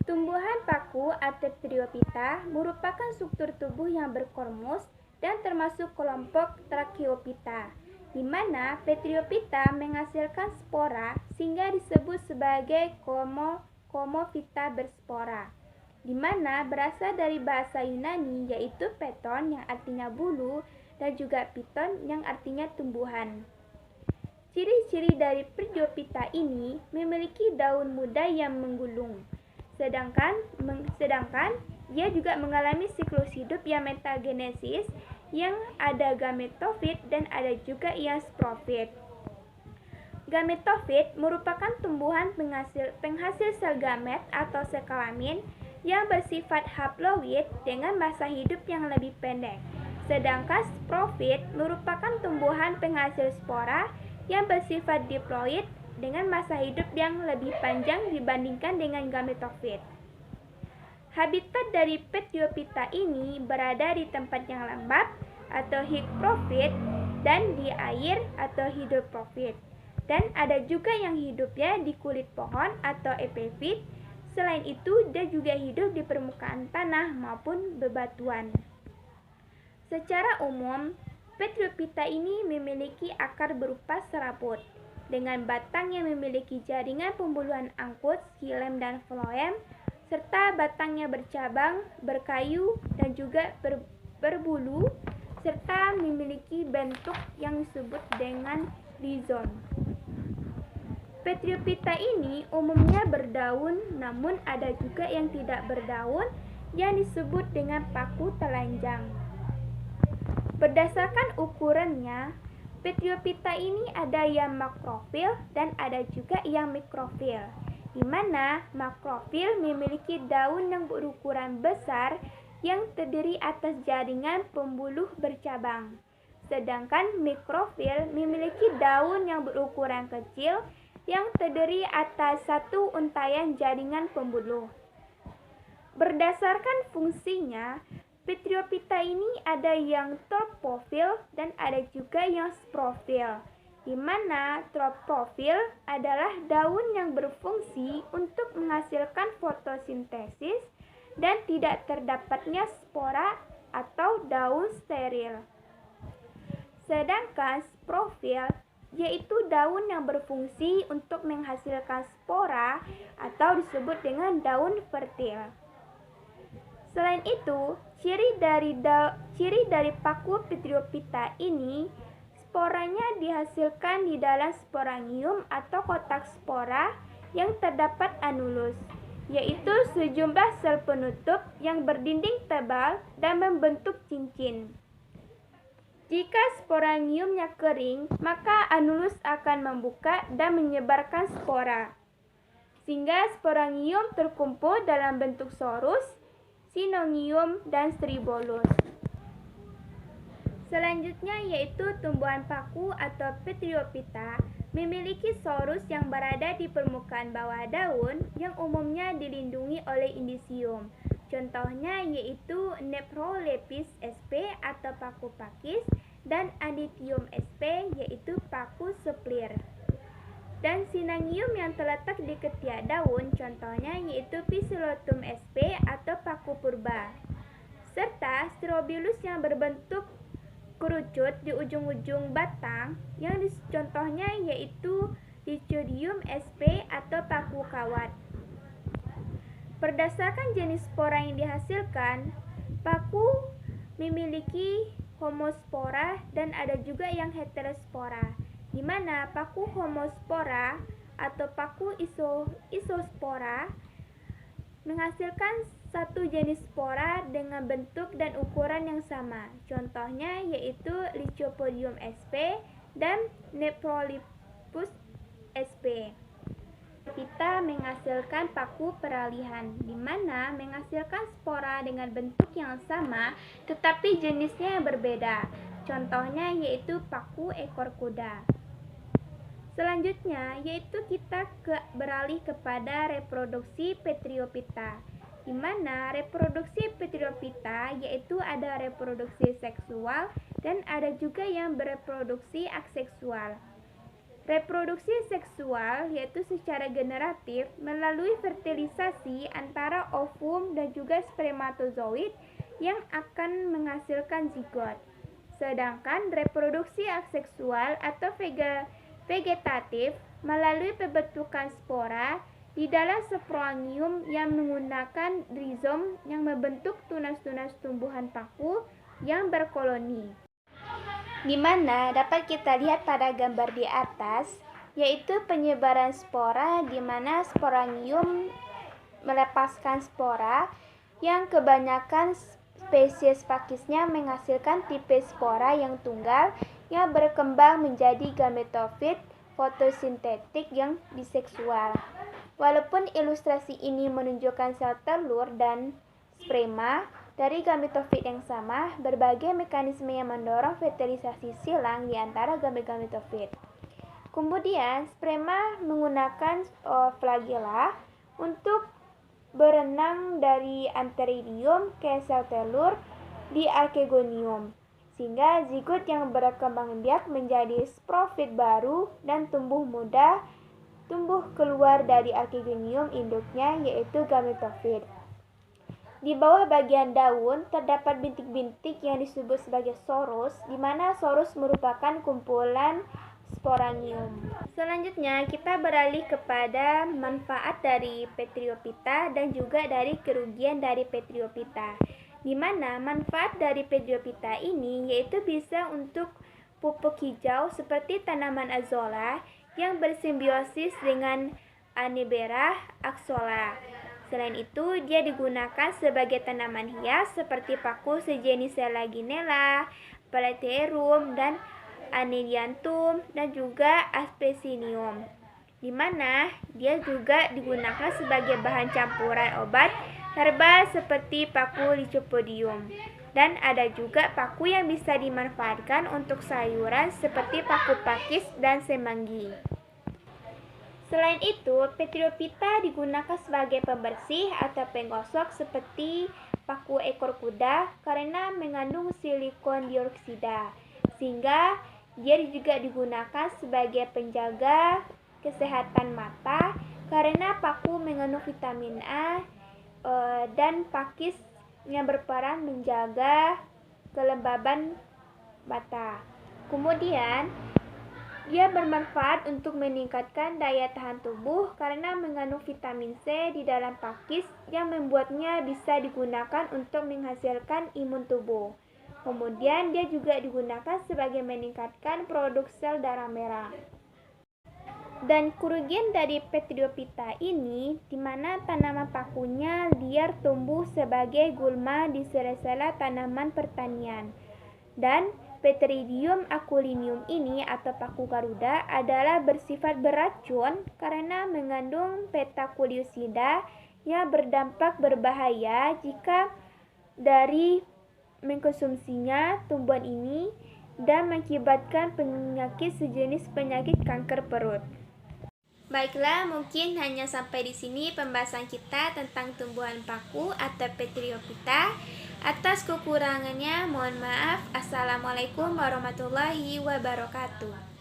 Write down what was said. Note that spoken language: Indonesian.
Tumbuhan paku atau Triophyta merupakan struktur tubuh yang berkormus dan termasuk kelompok Tracheophyta, di mana Triophyta menghasilkan spora sehingga disebut sebagai Comophyta berspora, di mana berasal dari bahasa Yunani yaitu peton yang artinya bulu dan juga piton yang artinya tumbuhan. Ciri-ciri dari Triophyta ini memiliki daun muda yang menggulung. Sedangkan dia juga mengalami siklus hidup yang metagenesis, yang ada gametofit dan ada juga yang sporofit. Gametofit merupakan tumbuhan penghasil sel gamet atau sel kelamin yang bersifat haploid dengan masa hidup yang lebih pendek. Sedangkan sporofit merupakan tumbuhan penghasil spora yang bersifat diploid dengan masa hidup yang lebih panjang dibandingkan dengan gametofit. Habitat dari Triophyta ini berada di tempat yang lembab atau hygrofit dan di air atau hidrofit. Dan ada juga yang hidupnya di kulit pohon atau epifit. Selain itu, dia juga hidup di permukaan tanah maupun bebatuan. Secara umum, Triophyta ini memiliki akar berupa serabut, dengan batang yang memiliki jaringan pembuluhan angkut, xilem dan floem, serta batangnya bercabang, berkayu, dan juga berbulu, serta memiliki bentuk yang disebut dengan rizom. Triophyta ini umumnya berdaun, namun ada juga yang tidak berdaun yang disebut dengan paku telanjang. Berdasarkan ukurannya, Triophyta ini ada yang makrofil dan ada juga yang mikrofil, di mana makrofil memiliki daun yang berukuran besar yang terdiri atas jaringan pembuluh bercabang, sedangkan mikrofil memiliki daun yang berukuran kecil yang terdiri atas satu untayan jaringan pembuluh. Berdasarkan fungsinya, Triophyta ini ada yang tropofil dan ada juga yang sporofil, di mana tropofil adalah daun yang berfungsi untuk menghasilkan fotosintesis dan tidak terdapatnya spora atau daun steril. Sedangkan sporofil yaitu daun yang berfungsi untuk menghasilkan spora atau disebut dengan daun fertil. Selain itu, ciri dari paku Triophyta ini, sporanya dihasilkan di dalam sporangium atau kotak spora yang terdapat anulus, yaitu sejumlah sel penutup yang berdinding tebal dan membentuk cincin. Jika sporangiumnya kering, maka anulus akan membuka dan menyebarkan spora, sehingga sporangium terkumpul dalam bentuk sorus, sinongium, dan stribolus. Selanjutnya yaitu tumbuhan paku atau Triophyta memiliki sorus yang berada di permukaan bawah daun yang umumnya dilindungi oleh indisium. Contohnya yaitu Nephrolepis sp atau paku pakis dan Adithium sp yaitu paku seplir. Dan sinangium yang terletak di ketiak daun, contohnya yaitu Physelotum sp atau paku purba, serta Strobilus yang berbentuk kerucut di ujung-ujung batang, yang contohnya yaitu Lycodium sp atau paku kawat. Berdasarkan jenis spora yang dihasilkan, paku memiliki homospora dan ada juga yang heterospora, di mana paku homospora atau paku isospora menghasilkan satu jenis spora dengan bentuk dan ukuran yang sama. Contohnya yaitu Lycopodium sp dan Nephrolepis sp. Kita menghasilkan paku peralihan, di mana menghasilkan spora dengan bentuk yang sama tetapi jenisnya yang berbeda. Contohnya yaitu paku ekor kuda. Selanjutnya yaitu kita beralih kepada reproduksi Triophyta, di mana reproduksi Triophyta yaitu ada reproduksi seksual dan ada juga yang bereproduksi aseksual. Reproduksi seksual yaitu secara generatif melalui fertilisasi antara ovum dan juga spermatozoid yang akan menghasilkan zigot. Sedangkan reproduksi aseksual atau vegetatif melalui pembentukan spora di dalam sporangium yang menggunakan rizom yang membentuk tunas-tunas tumbuhan paku yang berkoloni. Di mana dapat kita lihat pada gambar di atas, yaitu penyebaran spora di mana sporangium melepaskan spora yang kebanyakan spesies pakisnya menghasilkan tipe spora yang tunggal yang berkembang menjadi gametofit fotosintetik yang biseksual. Walaupun ilustrasi ini menunjukkan sel telur dan sperma dari gametofit yang sama, berbagai mekanisme yang mendorong fertilisasi silang di antara gametofit. Kemudian, sperma menggunakan flagella untuk berenang dari antheridium ke sel telur di archegonium, sehingga zigot yang berkembang biak menjadi sporofit baru dan tumbuh keluar dari archegonium induknya, yaitu gametofit. Di bawah bagian daun terdapat bintik-bintik yang disebut sebagai sorus, di mana sorus merupakan kumpulan sporangium. Selanjutnya kita beralih kepada manfaat dari Petryophyta dan juga dari kerugian dari Petryophyta. Di mana manfaat dari Petryophyta ini yaitu bisa untuk pupuk hijau seperti tanaman azolla yang bersimbiosis dengan Anibera axola. Selain itu, dia digunakan sebagai tanaman hias seperti paku sejenis Selaginella, Platyherum, dan Anilianthum, dan juga Aspergillium, di mana dia juga digunakan sebagai bahan campuran obat herbal seperti paku Lycopodium. Dan ada juga paku yang bisa dimanfaatkan untuk sayuran seperti paku pakis dan semanggi. Selain itu, Petryophyta digunakan sebagai pembersih atau penggosok seperti paku ekor kuda karena mengandung silikon dioksida, sehingga dia juga digunakan sebagai penjaga kesehatan mata karena paku mengandung vitamin A dan pakis yang berperan menjaga kelembaban mata. Kemudian, dia bermanfaat untuk meningkatkan daya tahan tubuh karena mengandung vitamin C di dalam pakis yang membuatnya bisa digunakan untuk menghasilkan imun tubuh. Kemudian dia juga digunakan sebagai meningkatkan produk sel darah merah. Dan kerugian dari Petryophyta ini di mana tanaman pakunya liar tumbuh sebagai gulma di sela-sela tanaman pertanian. Dan Petridium aculinum ini atau paku Garuda adalah bersifat beracun karena mengandung beta-glucosida yang berdampak berbahaya jika dari mengkonsumsinya tumbuhan ini dan mengakibatkan penyakit sejenis penyakit kanker perut. Baiklah, mungkin hanya sampai di sini pembahasan kita tentang tumbuhan paku atau Petryophyta. Atas kekurangannya, mohon maaf. Assalamualaikum warahmatullahi wabarakatuh.